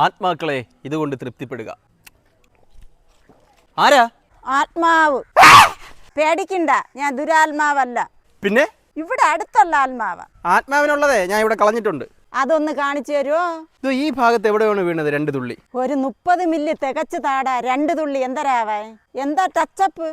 ആത്മാക്കളെ ഇതുകൊണ്ട് തൃപ്തിപ്പെടുക. ആരാ? ആത്മാവ്. പേടിക്കണ്ട, ഞാൻ ദുരാത്മാവല്ല. പിന്നെ ഇവിടെ അടുത്തുള്ള ആത്മാവ. ആത്മാവിനുള്ളതേ ഞാൻ ഇവിടെ കളഞ്ഞിട്ടുണ്ട്. അതൊന്ന് കാണിച്ചു തരുമോ? ഇത് ഈ ഭാഗത്ത് എവിടെയാണ് വീണത്? 2 തുള്ളി. ഒരു 30 മില്ലി തികച്ചു താടാ. 2 തുള്ളി എന്തരാവേ? എന്താ ടച്ചപ്പ്?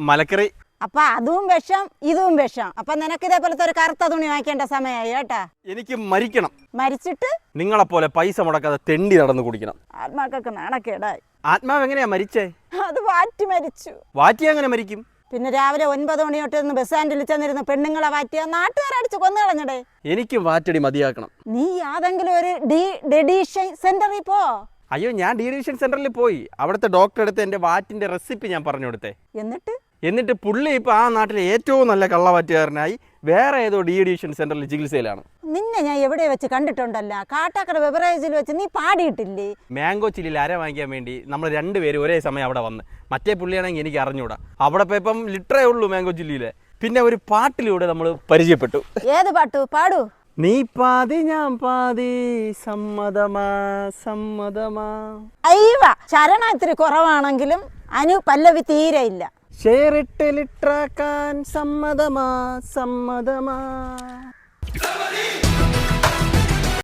മലക്കറി. അപ്പൊ അതും വിഷം ഇതും വിഷം. അപ്പൊ നിനക്ക് ഇതേപോലത്തെ ഒരു കറുത്ത തുണി വാങ്ങിക്കേണ്ട സമയമായി കേട്ടാ. എനിക്ക് മരിക്കണം. മരിച്ചിട്ട് നിങ്ങളെപ്പോലെ പൈസ മുടക്കാതെ തെണ്ടി നടന്നു കുടിക്കണം. ആത്മാക്കൊക്കെ നാണക്കേടായി. ആത്മാവ് എങ്ങനെയാ മരിച്ചേ? അത് വാറ്റി മരിച്ചു. വാറ്റി എങ്ങനെ മരിക്കും? പിന്നെ രാവിലെ 9 മണി തൊട്ട് ബസ് സ്റ്റാൻഡിൽ ചെന്നിരുന്ന പെണ്ണുങ്ങളെ വാറ്റിയ നാട്ടുകാരടിച്ച് കൊന്നു കളഞ്ഞടേ. എനിക്ക് വാറ്റടി മതിയാക്കണം. നീ ഏതെങ്കിലും ഒരു ഡെഡീഷൻ സെന്ററിൽ പോ. അയ്യോ, ഞാൻ ഡീഡിഷൻ സെന്ററിൽ പോയി. അവിടുത്തെ ഡോക്ടറെ അടുത്ത് എൻ്റെ വാറ്റിന്റെ റെസിപ്പി ഞാൻ പറഞ്ഞു കൊടുത്തേ. എന്നിട്ട് പുള്ളി ഇപ്പൊ ആ നാട്ടിലെ ഏറ്റവും നല്ല കള്ളവാറ്റുകാരനായി വേറെ ഏതോ ഡീഡിഷൻ സെന്ററിൽ ചികിത്സയിലാണ്. നിന്നെ ഞാൻ എവിടെ വെച്ച് കണ്ടിട്ടുണ്ടല്ല, കാട്ടാക്കട ബെവറേജിൽ വെച്ച്. നീ പാടിയിട്ടില്ലേ? മാംഗോ ചില്ലിയിൽ അര വാങ്ങിക്കാൻ വേണ്ടി നമ്മൾ 2 പേര് ഒരേ സമയം അവിടെ വന്ന്. മറ്റേ പുള്ളിയാണെങ്കിൽ എനിക്ക് അറിഞ്ഞൂടാ. അവിടെ പോയപ്പം ലിറ്ററേ ഉള്ളൂ മാംഗോ ചില്ലിയിലെ. പിന്നെ ഒരു പാട്ടിലൂടെ നമ്മൾ പരിചയപ്പെട്ടു. ഏത് പാട്ടു? പാടൂ. നീ പാതി ഞാൻ പാതി, സമ്മതമാ സമ്മതമാ. അയ്യവ ശരണം ഇത്തിരി കുറവാണെങ്കിലും അനു പല്ലവി തീരെ ഇല്ല. ഷെയറിട്ട് ലിറ്ററാക്കാൻ സമ്മതമാ സമ്മതമാ.